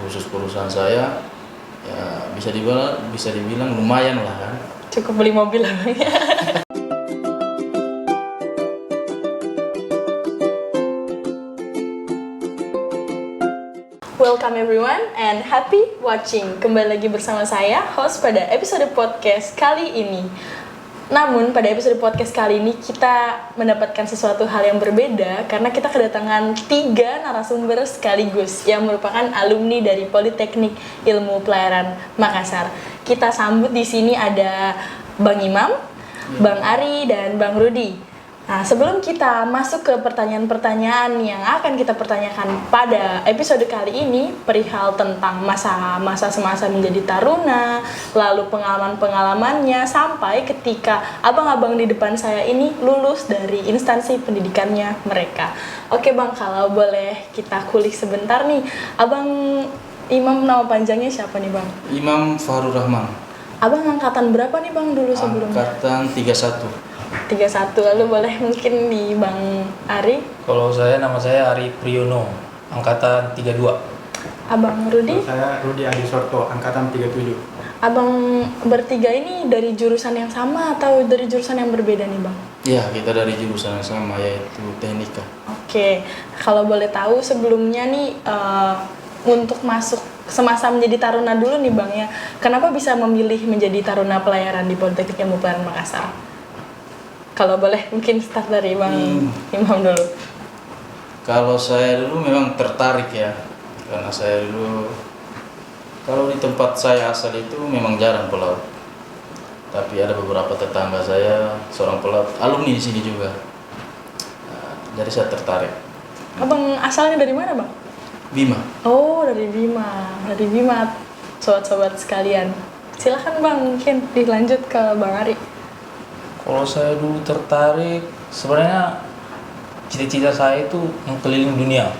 khusus perusahaan saya ya bisa dibilang lumayan lah kan. Cukup beli mobil lah Bang. Welcome everyone and happy watching. Kembali lagi bersama saya, host pada episode podcast kali ini. Namun pada episode podcast kali ini kita mendapatkan sesuatu hal yang berbeda karena kita kedatangan 3 narasumber sekaligus yang merupakan alumni dari Politeknik Ilmu Pelayaran Makassar. Kita sambut di sini ada Bang Imam, Bang Ari dan Bang Rudi. Nah, sebelum kita masuk ke pertanyaan-pertanyaan yang akan kita pertanyakan pada episode kali ini perihal tentang masa semasa menjadi taruna, lalu pengalaman-pengalamannya sampai ketika abang-abang di depan saya ini lulus dari instansi pendidikannya mereka. Oke Bang, kalau boleh kita kulik sebentar nih. Abang Imam nama panjangnya siapa nih Bang? Imam Fahrul Rahman. Abang angkatan berapa nih Bang dulu sebelumnya? Angkatan 31. 31, lalu boleh mungkin di Bang Ari? Kalau nama saya Ari Priyono, angkatan 32. Abang Rudi? Kalau saya Rudi Adi Sorto, angkatan 37. Abang bertiga ini dari jurusan yang sama atau dari jurusan yang berbeda nih Bang? Ya, kita dari jurusan yang sama yaitu teknika. Oke, kalau boleh tahu sebelumnya nih untuk masuk semasa menjadi taruna dulu nih Bang ya, kenapa bisa memilih menjadi taruna pelayaran di Politeknik Ilmu Pelayaran Makassar? Kalau boleh mungkin start dari Bang Imam dulu. Kalau saya dulu memang tertarik ya, karena saya dulu kalau di tempat saya asal itu memang jarang pelaut. Tapi ada beberapa tetangga saya seorang pelaut, alumni di sini juga. Nah, jadi saya tertarik. Abang asalnya dari mana Bang? Bima. Oh, dari Bima. Dari Bima, sobat-sobat sekalian. Silahkan Bang, mungkin dilanjut ke Bang Ari. Kalau saya dulu tertarik, sebenarnya cita-cita saya itu mengelilingi dunia.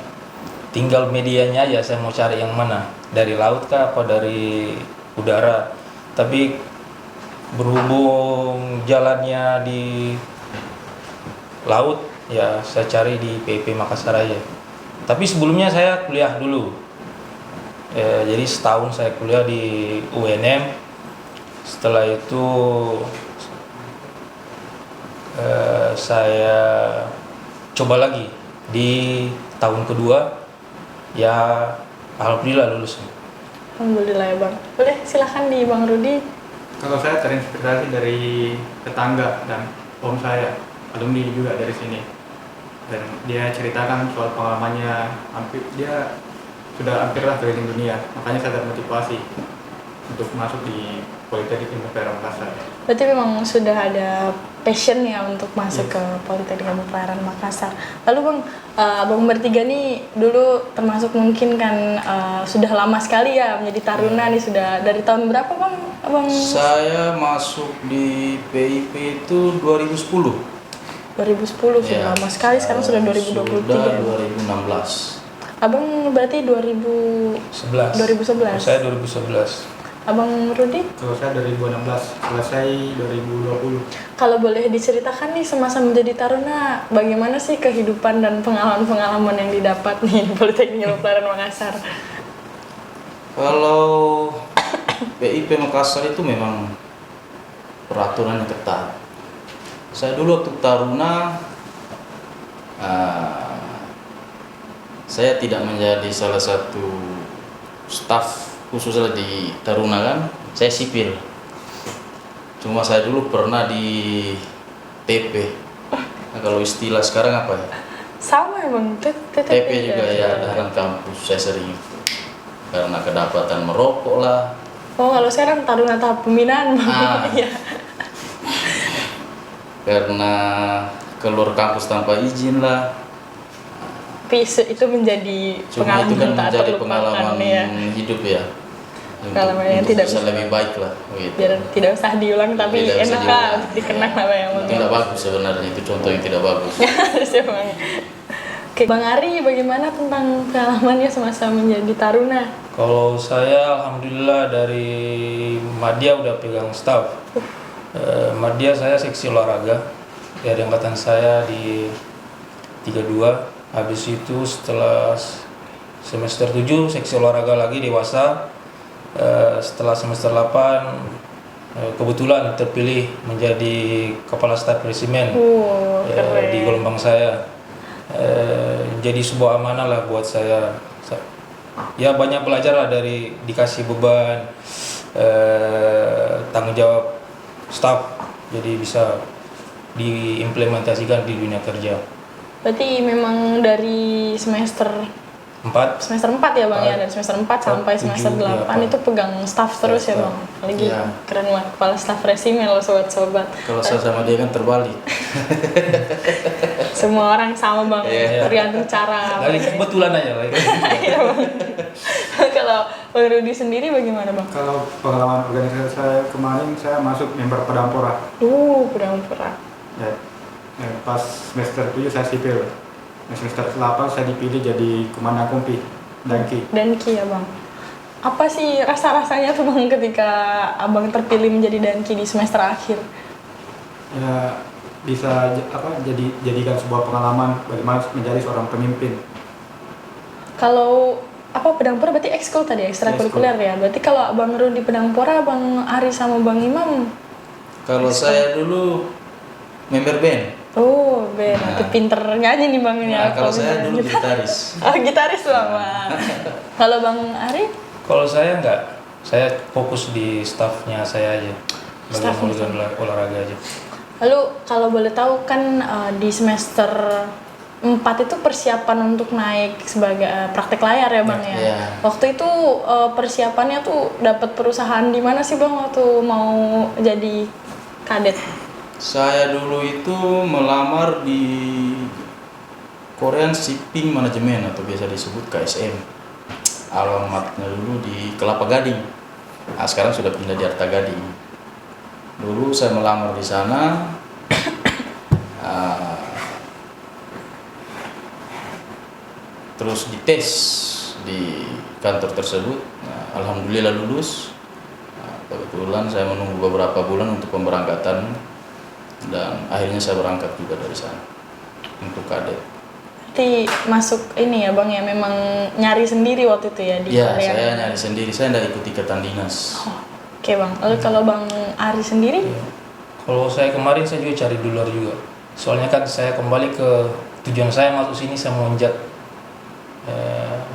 Tinggal medianya aja saya mau cari yang mana, dari laut kah apa dari udara. Tapi berhubung jalannya di laut, ya saya cari di PIP Makassar aja. Tapi sebelumnya saya kuliah dulu. Jadi setahun saya kuliah di UNM. Setelah itu saya coba lagi di tahun kedua, ya alhamdulillah lulus. Alhamdulillah ya Bang. Boleh silahkan di Bang Rudi. Kalau saya terinspirasi dari tetangga dan om saya, alumni juga dari sini. Dan dia ceritakan soal pengalamannya, dia sudah hampirlah keliling dunia. Makanya saya termotivasi untuk masuk di Politeknik Ilmu Pelayaran Makassar. Berarti memang sudah ada passion ya untuk masuk ke Politeknik Ilmu Pelayaran Makassar. Lalu Bang, Abang bertiga nih dulu termasuk mungkin kan sudah lama sekali ya menjadi taruna nih, sudah dari tahun berapa Bang? Abang? Saya masuk di PIP itu 2010. 2010 sudah lama sekali, sekarang sudah 2023. Sudah 2016. Abang berarti 2011. Saya 2011. Abang Rudi? Kalau saya 2016, selesai 2020. Kalau boleh diceritakan nih semasa menjadi taruna, bagaimana sih kehidupan dan pengalaman-pengalaman yang didapat nih di Politeknik Ilmu Pelayaran Makassar? Kalau PIP Makassar itu memang peraturan yang ketat. Saya dulu waktu taruna, saya tidak menjadi salah satu staf khususnya di taruna kan, saya sipil. Cuma saya dulu pernah di TP. Nah, kalau istilah sekarang apa ya? Sama emang, TP juga ya, dalam kampus saya sering itu. Karena kedapatan merokok lah. Oh, kalau sekarang taruna tahap pembinaan. Ya. Karena keluar kampus tanpa izin lah. Tapi itu menjadi Cuma itu kan tak menjadi terlupakan, pengalaman ya. hidup ya. Pengalaman yang untuk tidak bisa bisa lebih baik lah. Gitu. biar tidak usah diulang, tapi Tidak usah enak diulang. lah dikenang apa yang Itu tidak bagus sebenarnya, itu contoh yang tidak bagus. Harus ya Bang. Oke, Bang Ari, bagaimana tentang pengalamannya semasa menjadi taruna? Kalau saya alhamdulillah dari Madya udah pegang staff. Madya saya seksi olahraga dari angkatan saya di 32. Habis itu setelah semester 7 seksi olahraga lagi dewasa. Setelah semester 8 kebetulan terpilih menjadi kepala staf resimen Keren. di gelombang saya. Jadi sebuah amanah lah buat saya. Ya banyak belajar lah dari dikasih beban, tanggung jawab staf, jadi bisa diimplementasikan di dunia kerja. Berarti memang dari semester 4 4 ya Bang ya, dari semester 4 sampai 7, semester 8 ya, itu pegang staff terus ya staff. Bang. Lagi Iya. keren banget kepala staff resimen loh sobat-sobat. Kalau saya sama dia kan terbalik. Semua orang sama Bang, Iya. tergantung cara. lagi kebetulan aja lagi. Iya, Bang. Kalau Bang Rudi sendiri bagaimana Bang? Kalau pengalaman organisasi saya kemarin, saya masuk member Pedampora. Pedang perang. Ya, pas semester 7 saya sipil. Nah, semester 8 saya dipilih jadi komandan kompi Danki. Danki ya Bang. Apa sih rasa-rasanya tuh Bang ketika Abang terpilih menjadi Danki di semester akhir? Ya, bisa jadikan sebuah pengalaman bagaimana menjadi seorang pemimpin. Kalau Pedangpora berarti ekskul tadi, ekstrakurikuler ya. Berarti kalau Abang Rudi Pedangpora, Bang Ari sama Bang Imam. Kalau saya dulu member band. Ben, itu pinter nyanyi nih Bang ini. Nah, kalau saya misalnya dulu gitar. gitaris. Gitaris Bang. Kalau Bang Ari? Kalau saya enggak, saya fokus di staffnya saya aja, bagian olahraga aja. Lalu kalau boleh tahu kan di semester 4 itu persiapan untuk naik sebagai praktek layar ya Bang ya. Iya. Waktu itu persiapannya tuh dapat perusahaan di mana sih Bang waktu mau jadi kadet? Saya dulu itu melamar di Korean Shipping Management atau biasa disebut KSM. Alamatnya dulu di Kelapa Gading. Nah, sekarang sudah pindah di Arta Gading. Dulu saya melamar di sana. Terus dites di kantor tersebut. Nah, alhamdulillah lulus. Nah, kebetulan saya menunggu beberapa bulan untuk pemberangkatan dan akhirnya saya berangkat juga dari sana untuk kadet. Berarti masuk ini ya Bang ya, memang nyari sendiri waktu itu ya di Iya, Korea? saya nyari sendiri, saya tidak ikut ikatan dinas. Oke Bang, lalu kalau Bang Ari sendiri? Kalau saya kemarin saya juga cari di luar juga. Soalnya kan saya kembali ke tujuan saya masuk sini, saya mau menjat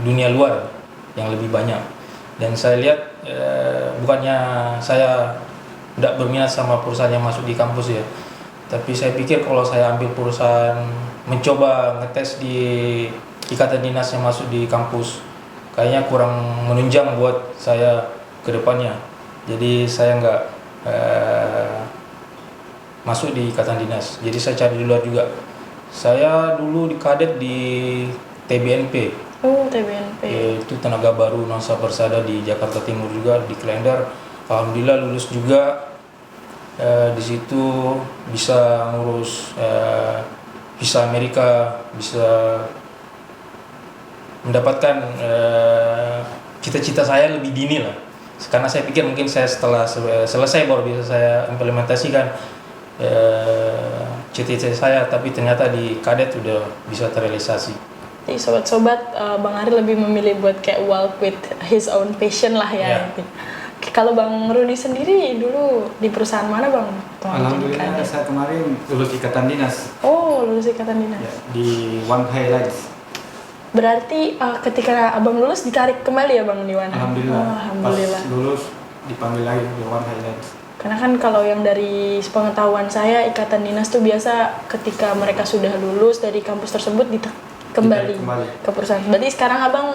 dunia luar yang lebih banyak. Dan saya lihat bukannya saya tidak berminat sama perusahaan yang masuk di kampus ya, tapi saya pikir kalau saya ambil perusahaan mencoba ngetes di ikatan dinas yang masuk di kampus, kayaknya kurang menunjang buat saya ke depannya. Jadi saya nggak masuk di ikatan dinas, jadi saya cari di luar juga. Saya dulu di kadet di TBNP, TBNP. yaitu Tenaga Baru Nusa Persada di Jakarta Timur juga, di Klender. Alhamdulillah lulus juga. Di situ bisa ngurus visa Amerika, bisa mendapatkan cita-cita saya lebih dini lah. Karena saya pikir mungkin saya setelah selesai baru bisa saya implementasikan cita-cita saya, tapi ternyata di kadet udah bisa terrealisasi. Jadi sobat-sobat, Bang Ari lebih memilih buat kayak walk with his own passion lah ya. Ya. Oke, kalau Bang Rudi sendiri dulu di perusahaan mana Bang? Alhamdulillah saya kemarin lulus ikatan dinas Lulus ikatan dinas. ya, di One Highlights. Berarti ketika Abang lulus ditarik kembali ya Bang di One? Alhamdulillah. Alhamdulillah. Pas lulus dipanggil lagi di One Highlights. Karena kan kalau yang dari sepengetahuan saya, ikatan dinas tuh biasa ketika mereka sudah lulus dari kampus tersebut kembali ke perusahaan. Berarti sekarang Abang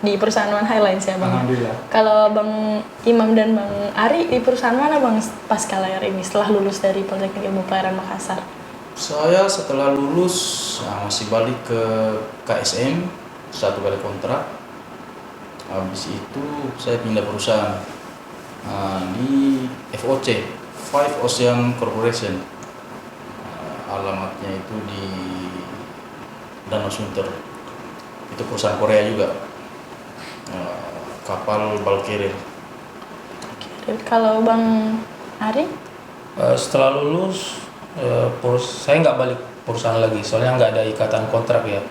di perusahaan One Highlights ya Bang? Alhamdulillah. Kalau Bang Imam dan Bang Ari di perusahaan mana Bang pasca layar ini setelah lulus dari Politeknik Ilmu Pelayaran Makassar? Saya setelah lulus masih balik ke KSM 1 kali kontrak. Habis itu saya pindah perusahaan di FOC, Five Ocean Corporation. Alamatnya itu di Danau Sunter. Itu perusahaan Korea juga. Kapal bulk carrier. Kalau Bang Ari? Setelah lulus saya nggak balik perusahaan lagi, soalnya nggak ada ikatan kontrak ya.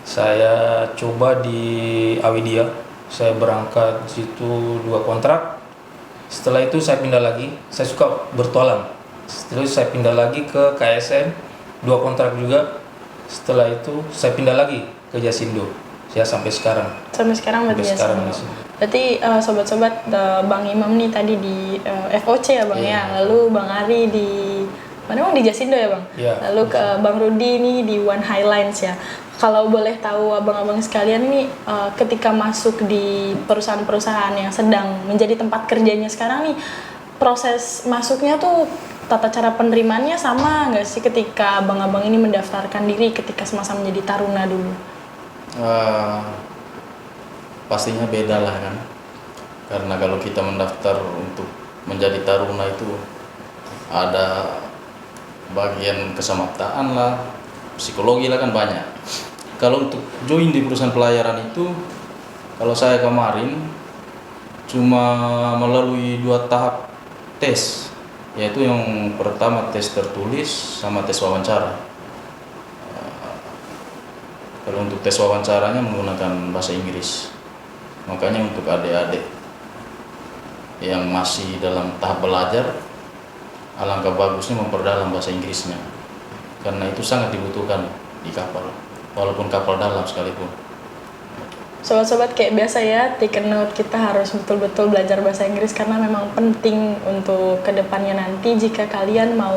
Saya coba di Awidia, saya berangkat di situ 2 kontrak. Setelah itu saya pindah lagi, saya suka bertualang. Setelah itu saya pindah lagi ke KSN, 2 kontrak juga. Setelah itu saya pindah lagi ke Jasindo. Saya sampai sekarang. Sampai sekarang berarti Sampai sekarang Jasindo. di sini. Berarti sobat-sobat, Bang Imam nih tadi di FOC ya Bang Iya. ya. Lalu Bang Ari di mana Bang, di Jasindo ya Bang? Iya. Lalu ke Bang Rudi nih di One Highlines ya. Kalau boleh tahu abang-abang sekalian nih, ketika masuk di perusahaan-perusahaan yang sedang menjadi tempat kerjanya sekarang nih, proses masuknya tuh tata cara penerimaannya sama nggak sih ketika abang-abang ini mendaftarkan diri ketika semasa menjadi taruna dulu? Pastinya beda lah kan, karena kalau kita mendaftar untuk menjadi taruna itu ada bagian kesamaptaan lah, psikologi lah kan banyak. Kalau untuk join di perusahaan pelayaran itu, kalau saya kemarin cuma melalui 2 tahap tes, yaitu yang pertama tes tertulis sama tes wawancara. Kalau untuk tes wawancaranya menggunakan bahasa Inggris. Makanya untuk adik-adik yang masih dalam tahap belajar, alangkah bagusnya memperdalam bahasa Inggrisnya, karena itu sangat dibutuhkan di kapal, walaupun kapal dalam sekalipun. Sobat-sobat, kayak biasa ya, take a note, kita harus betul-betul belajar bahasa Inggris karena memang penting untuk kedepannya nanti jika kalian mau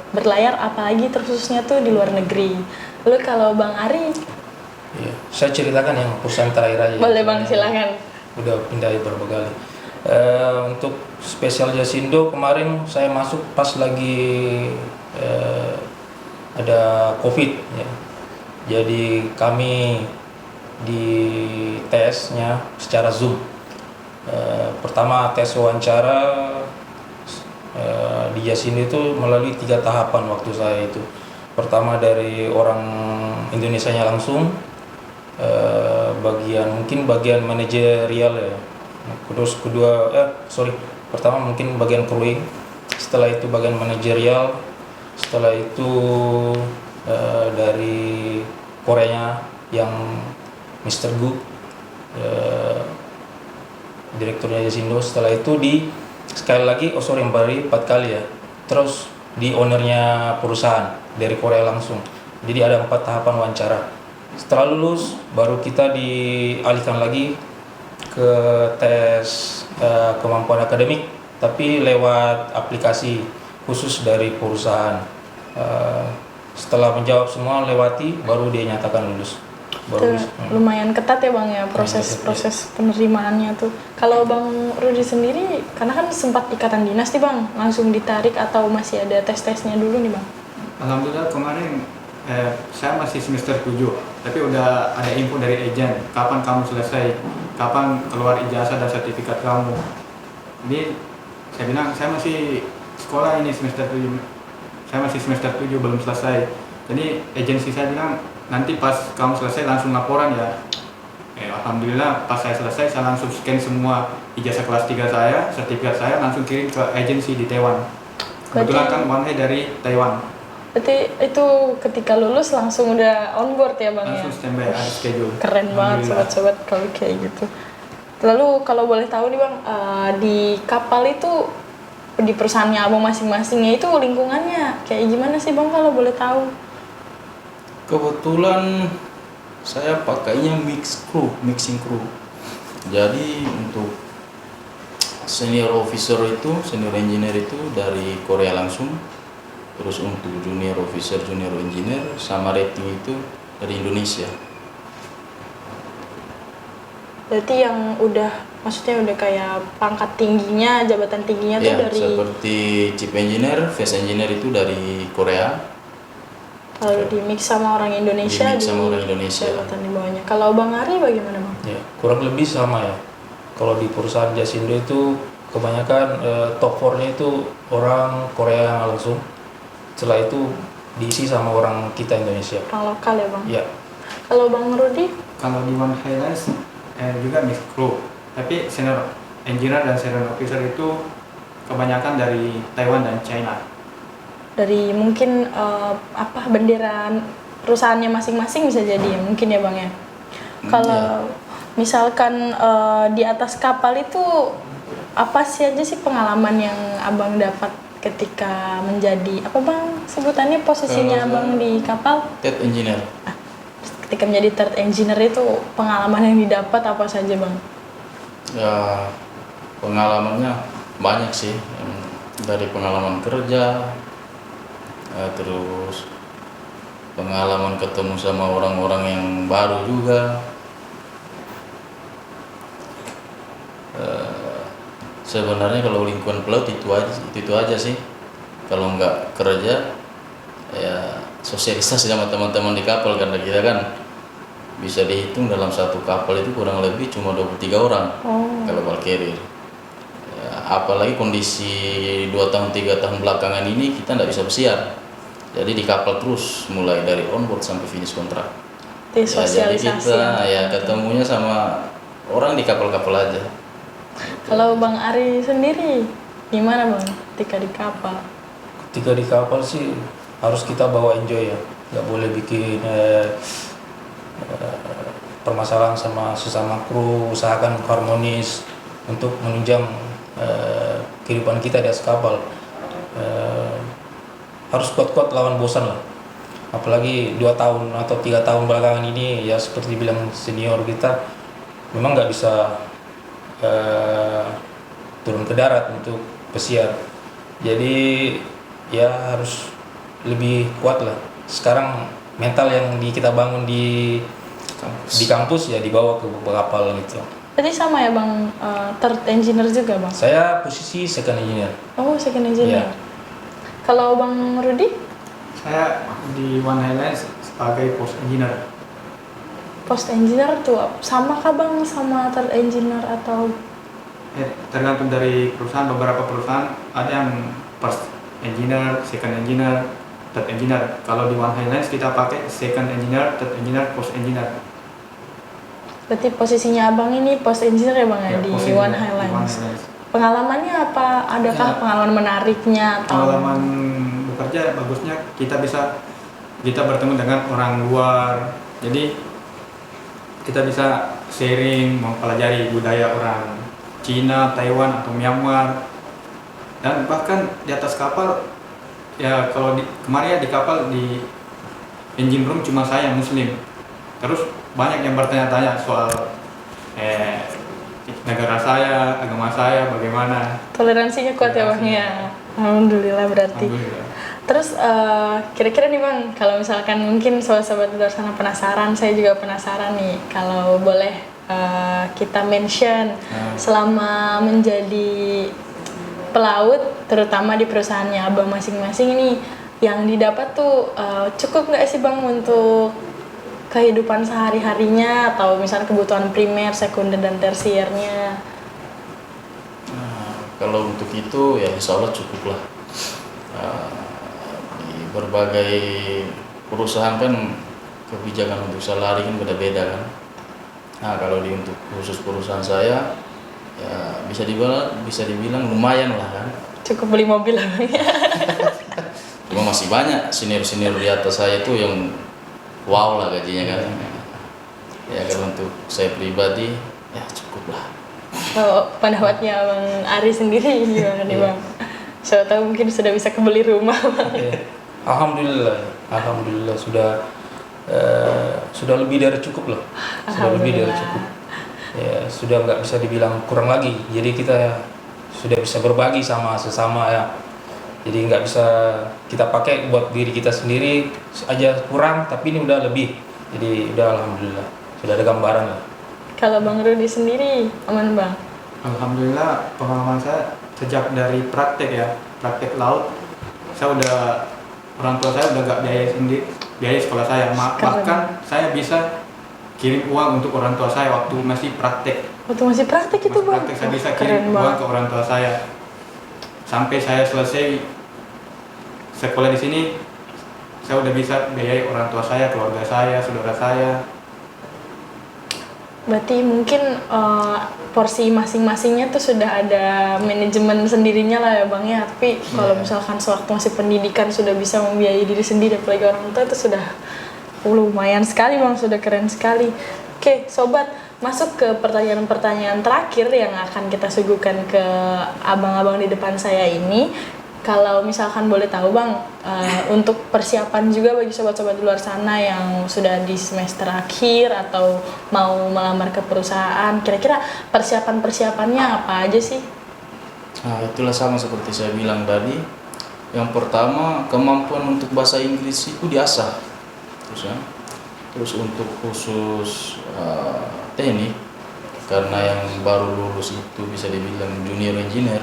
berlayar, apalagi terkhususnya tuh di luar negeri. Lalu kalau Bang Ari, Iya, saya ceritakan yang perusahaan terakhir aja. boleh Bang, Soalnya silakan. Udah pindah beberapa kali. Untuk spesial Jasindo kemarin saya masuk pas lagi ada COVID ya. Jadi kami di tesnya secara Zoom. Pertama tes wawancara di Jasindo itu melalui 3 tahapan waktu saya itu. Pertama dari orang Indonesianya langsung, bagian manajerial ya. Terus pertama mungkin bagian crewing, setelah itu bagian manajerial, setelah itu dari Koreanya yang Mr. Gu, direkturnya Jasindo. Setelah itu yang baru 4 kali ya, terus di ownernya perusahaan dari Korea langsung. Jadi ada 4 tahapan wawancara. Setelah lulus baru kita dialihkan lagi ke tes kemampuan akademik, tapi lewat aplikasi khusus dari perusahaan. Setelah menjawab semua lewati, baru dia nyatakan lulus. Itu lumayan ketat ya Bang ya, proses penerimaannya tuh. Kalau Bang Rudi sendiri, karena kan sempat ikatan dinas nih Bang, langsung ditarik atau masih ada tes-tesnya dulu nih Bang? Alhamdulillah kemarin saya masih semester 7, tapi udah ada info dari agen kapan kamu selesai, kapan keluar ijazah dan sertifikat kamu. Ini saya bilang saya masih sekolah ini semester 7, saya masih semester 7 belum selesai. Jadi agensi saya bilang nanti pas kamu selesai langsung laporan ya. Alhamdulillah pas saya selesai saya langsung scan semua ijazah kelas 3 saya, sertifikat saya, langsung kirim ke agensi di Taiwan. Kebetulan kan One High dari Taiwan. Berarti itu ketika lulus langsung udah on board ya Bang ya? Langsung standby, ada schedule. Keren banget sobat-sobat kalau kayak gitu. Lalu kalau boleh tahu nih Bang, di kapal itu, di perusahaannya abang masing-masingnya itu lingkungannya kayak gimana sih Bang kalau boleh tahu? Kebetulan saya pakainya mixing crew. Jadi untuk senior engineer itu dari Korea langsung. Terus untuk junior officer, junior engineer sama rating itu dari Indonesia. Berarti yang maksudnya udah kayak pangkat tingginya, jabatan tingginya tuh Ya, dari, seperti chief engineer, vice engineer itu dari Korea. kalau di mix sama orang Indonesia, Di mix sama orang Indonesia. jabatan di bawahnya. Kalau Bang Ari bagaimana Bang? Ya, kurang lebih sama ya. Kalau di perusahaan Jasindo itu kebanyakan top 4-nya itu orang Korea langsung. Setelah itu diisi sama orang kita Indonesia. Orang lokal ya Bang? Ya, Kalau Bang Rudi? Kalau di One Highlands juga mixed crew, tapi senior engineer dan senior officer itu kebanyakan dari Taiwan dan China. Dari mungkin bendera perusahaannya masing-masing bisa jadi ya, mungkin ya Bang ya. Kalau misalkan di atas kapal itu apa sih aja sih pengalaman yang Abang dapat ketika menjadi apa Bang sebutannya posisinya Kalau Abang di kapal? Third engineer. Ketika menjadi third engineer itu pengalaman yang didapat apa saja Bang? Ya pengalamannya banyak sih, dari pengalaman kerja, terus pengalaman ketemu sama orang-orang yang baru juga. Sebenarnya kalau lingkungan pelaut itu aja sih. Kalau nggak kerja ya sosialisasi sama teman-teman di kapal, karena kita kan bisa dihitung dalam satu kapal itu kurang lebih cuma 23 orang kalau kapal carrier. Ya, apalagi kondisi 2 tahun 3 tahun belakangan ini kita nggak bisa bersiar. Jadi di kapal terus mulai dari onboard sampai finish kontrak. Di Ya, jadi sosialisasi. kita ya ketemunya sama orang di kapal-kapal aja. Kalau Bang Ari sendiri gimana Bang ketika di kapal? Ketika di kapal sih harus kita bawa enjoy ya, nggak boleh bikin permasalahan sama sesama kru, usahakan harmonis untuk menunjang kehidupan kita di atas kapal. Harus kuat-kuat lawan bosan lah, apalagi 2 tahun atau 3 tahun belakangan ini ya seperti bilang senior kita memang nggak bisa turun ke darat untuk pesiar, jadi ya harus lebih kuat lah. Sekarang mental yang kita bangun di kampus ya dibawa ke kapal gitu. Berarti sama ya Bang, third engineer juga Bang? Saya posisi second engineer. Oh second engineer. Iya. Kalau Bang Rudi? Saya di One Highlands sebagai post engineer. Post engineer tuh sama kah Bang sama third engineer atau? Tergantung dari perusahaan. Beberapa perusahaan ada yang first engineer, second engineer, third engineer. Kalau di One Highlands kita pakai second engineer, third engineer, post engineer. Berarti posisinya Abang ini post engineer ya Bang ya, Ya, di post One engineer, di Highlands. One Highlands. Pengalamannya apa? Adakah Ya. pengalaman menariknya atau? Pengalaman bekerja bagusnya kita bertemu dengan orang luar. Jadi kita bisa sharing, mempelajari budaya orang Cina, Taiwan atau Myanmar. Dan bahkan di atas kapal ya kalau kemarin ya di kapal di engine room cuma saya yang muslim. Terus banyak yang bertanya-tanya soal negara saya, agama saya, bagaimana. Toleransinya kuat ya Bang ya. Alhamdulillah berarti. Alhamdulillah. Terus kira-kira nih Bang, kalau misalkan mungkin sobat-sobat di luar sana penasaran, saya juga penasaran nih. Kalau boleh kita mention selama menjadi pelaut, terutama di perusahaannya Abang masing-masing ini, yang didapat tuh cukup nggak sih Bang untuk kehidupan sehari-harinya atau misalnya kebutuhan primer, sekunder dan tersiernya? Nah, kalau untuk itu ya insya Allah cukup lah. Di berbagai perusahaan kan kebijakan untuk salari kan beda-beda kan. Nah kalau untuk khusus perusahaan saya ya bisa dibilang lumayan lah kan. Cukup beli mobil lah Bang ya. Cuma masih banyak senior-senior di atas saya itu yang wow lah gajinya kan. Ya kalau untuk saya pribadi ya cukup lah. Kalau pendapatnya Bang Ari sendiri gimana nih Iya. Bang? Saya tahu mungkin sudah bisa kebeli rumah Bang. Alhamdulillah sudah lebih dari cukup lah. Sudah lebih dari cukup. Ya sudah nggak bisa dibilang kurang lagi. Jadi kita sudah bisa berbagi sama sesama ya. Jadi nggak bisa kita pakai buat diri kita sendiri aja kurang, tapi ini udah lebih. Jadi udah alhamdulillah sudah ada gambaran lah. Kalau Bang Rudi sendiri aman Bang? Alhamdulillah pengalaman saya sejak dari praktek laut, orang tua saya udah gak biaya sekolah saya. Bahkan saya bisa kirim uang untuk orang tua saya waktu masih praktek. Waktu masih praktek itu Bang? Praktek saya bisa Keren kirim uang banget. ke orang tua saya. Sampai saya selesai sekolah di sini, saya udah bisa biayai orang tua saya, keluarga saya, saudara saya. Berarti mungkin porsi masing-masingnya tuh sudah ada manajemen sendirinya lah ya Bang ya. Tapi kalau misalkan sewaktu masih pendidikan sudah bisa membiayai diri sendiri, apalagi orang tua itu sudah Lumayan sekali Bang, sudah keren sekali. Oke, sobat, masuk ke pertanyaan-pertanyaan terakhir yang akan kita suguhkan ke abang-abang di depan saya ini. Kalau misalkan boleh tahu Bang, untuk persiapan juga bagi sobat-sobat di luar sana yang sudah di semester akhir atau mau melamar ke perusahaan, kira-kira persiapan-persiapannya apa aja sih? Nah, itulah sama seperti saya bilang tadi. Yang pertama, kemampuan untuk bahasa Inggris itu diasah. Terus untuk khusus teknik, karena yang baru lulus itu bisa dibilang junior engineer,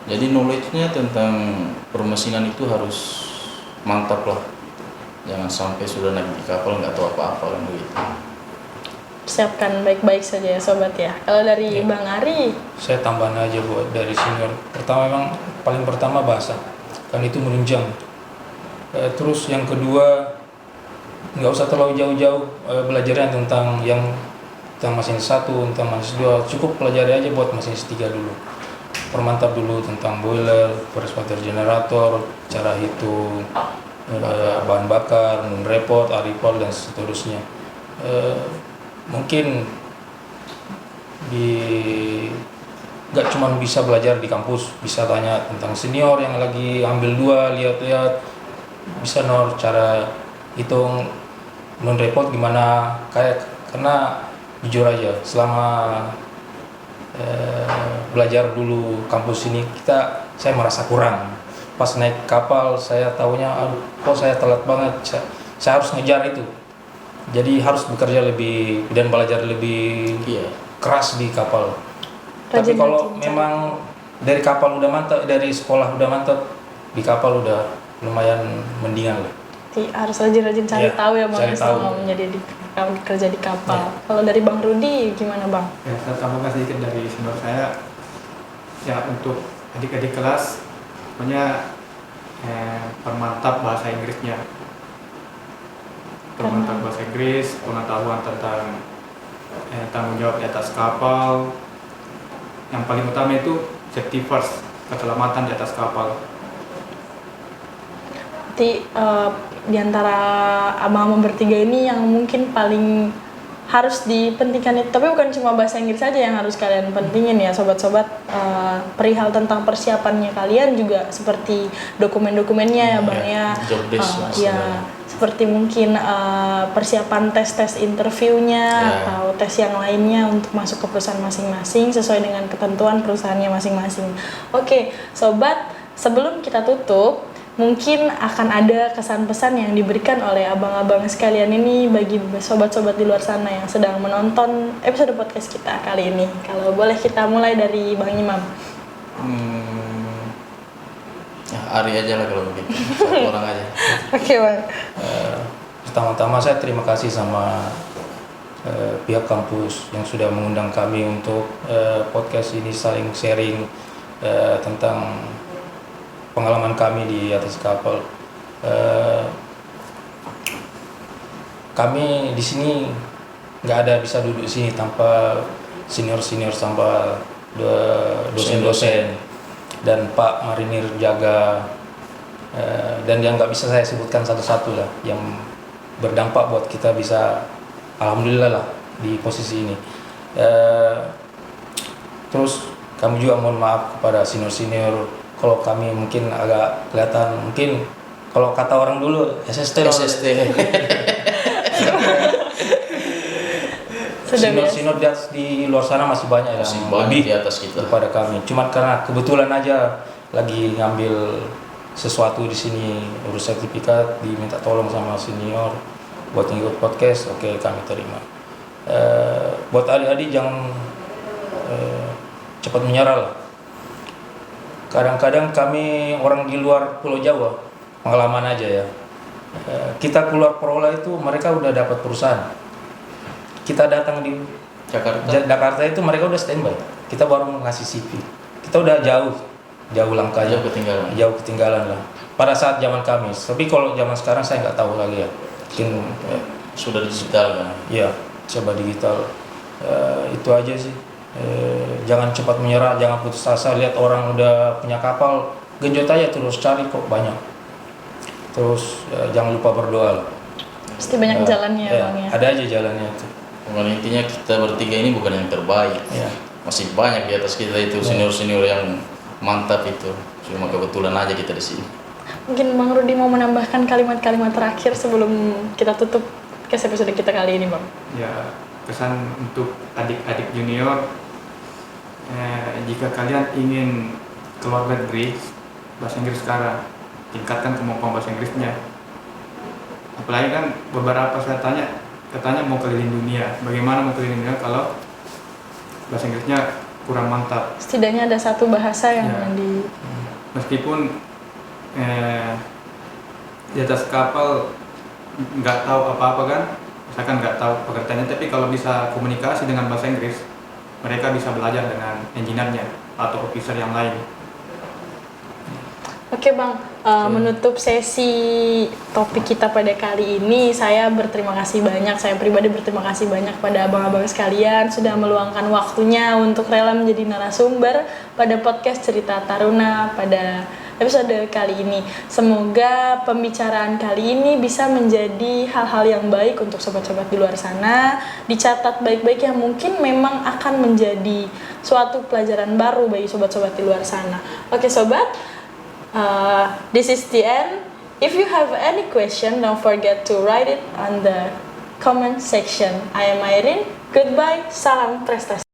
jadi knowledge-nya tentang permesinan itu harus mantap lah. Jangan sampai sudah naik di kapal nggak tahu apa-apa kan begitu. Siapkan baik-baik saja ya sobat ya. Kalau dari Bang Ari, Saya tambahan aja buat dari senior. Pertama memang paling pertama bahasa, kan itu menunjang. Terus yang kedua nggak usah terlalu jauh-jauh belajarnya tentang masinis 1, tentang masinis 2, cukup pelajari aja buat masinis 3 dulu. Permantap dulu tentang boiler, force water generator, cara hitung bahan bakar, non-report, aripol dan seterusnya. Mungkin nggak cuma bisa belajar di kampus, bisa tanya tentang senior yang lagi ambil 2, lihat-lihat, bisa cara hitung non-report gimana, karena jujur aja selama belajar dulu kampus ini saya merasa kurang. Pas naik kapal saya tahunya kok saya telat banget, saya harus ngejar itu. Jadi harus bekerja lebih dan belajar lebih keras di kapal. Tapi kalau memang dari kapal udah mantap, dari sekolah udah mantap, di kapal udah lumayan mendingan lah. Harus rajin-rajin cari tahu ya Bang, selama kerja di kapal. Kalau dari Bang Rudi gimana Bang? Ya, saya tambahkan sedikit dari senior saya. Ya, untuk adik-adik kelas, pokoknya permantap bahasa Inggrisnya. Permantap bahasa Inggris, pengetahuan tentang tanggung jawab di atas kapal. Yang paling utama itu safety first, keselamatan di atas kapal. Berarti di antara abang-abang bertiga ini yang mungkin paling harus dipentingkan itu, tapi bukan cuma bahasa Inggris saja yang harus kalian pentingin ya sobat-sobat, perihal tentang persiapannya kalian juga seperti dokumen-dokumennya ya Bang ya, job desk seperti mungkin persiapan tes interviewnya atau tes yang lainnya untuk masuk ke perusahaan masing-masing sesuai dengan ketentuan perusahaannya masing-masing. Oke sobat, sebelum kita tutup, mungkin akan ada kesan-pesan yang diberikan oleh abang-abang sekalian ini bagi sobat-sobat di luar sana yang sedang menonton episode podcast kita kali ini. Kalau boleh kita mulai dari Bang Imam. Ya, Ari aja lah kalau begitu, satu orang aja. Oke Bang. Pertama-tama saya terima kasih sama pihak kampus yang sudah mengundang kami untuk podcast ini, saling sharing tentang pengalaman kami di atas kapal. Kami di sini nggak ada bisa duduk sini tanpa senior tanpa dosen-dosen dan Pak Marinir jaga, dan yang nggak bisa saya sebutkan satu-satu lah yang berdampak buat kita bisa alhamdulillah lah di posisi ini. Terus kami juga mohon maaf kepada senior kalau kami mungkin agak kelihatan, mungkin kalau kata orang dulu SST. Senior di luar sana masih banyak yang lebih di atas kita daripada kami. Cuma karena kebetulan aja lagi ngambil sesuatu di sini, urus sertifikat, diminta tolong sama senior buat ngikut podcast, oke kami terima. Buat adik-adik jangan cepat menyerah lah. Kadang-kadang kami orang di luar Pulau Jawa, pengalaman aja ya. Kita keluar Prola itu mereka udah dapat perusahaan. Kita datang di Jakarta itu mereka udah standby. Kita baru ngasih CV. Kita udah jauh langkahnya. Jauh ketinggalan lah. Pada saat zaman kami. Tapi kalau zaman sekarang saya nggak tahu lagi ya. Mungkin sudah digital kan? Iya, coba digital. Itu aja sih. Jangan cepat menyerah, jangan putus asa. Lihat orang udah punya kapal, genjot aja terus cari, kok banyak. Terus jangan lupa berdoa lah. Pasti banyak jalannya ya, Bang ya. ada aja jalannya tuh. Cuman intinya kita bertiga ini bukan yang terbaik. Ya. Masih banyak di atas kita itu senior-senior yang mantap itu. Cuma kebetulan aja kita di sini. Mungkin Bang Rudi mau menambahkan kalimat-kalimat terakhir sebelum kita tutup episode kita kali ini Bang. Ya, pesan untuk adik-adik junior, jika kalian ingin keluar negeri, bahasa Inggris sekarang, tingkatkan kemampuan bahasa Inggrisnya. Apalagi kan beberapa saya katanya mau keliling dunia. Bagaimana mau keliling dunia kalau bahasa Inggrisnya kurang mantap? Setidaknya ada satu bahasa yang Ya. Meskipun di atas kapal nggak tahu apa-apa kan, misalkan nggak tahu pengertiannya, tapi kalau bisa komunikasi dengan bahasa Inggris, mereka bisa belajar dengan engineer-nya atau officer yang lain. Oke Bang, menutup sesi topik kita pada kali ini, saya berterima kasih banyak, saya pribadi berterima kasih banyak pada abang-abang sekalian sudah meluangkan waktunya untuk rela menjadi narasumber pada podcast Cerita Taruna pada episode kali ini. Semoga pembicaraan kali ini bisa menjadi hal-hal yang baik untuk sobat-sobat di luar sana, dicatat baik-baik yang mungkin memang akan menjadi suatu pelajaran baru bagi sobat-sobat di luar sana. Oke sobat, this is the end. If you have any question, don't forget to write it on the comment section. I am Irene. Goodbye. Salam prestasi.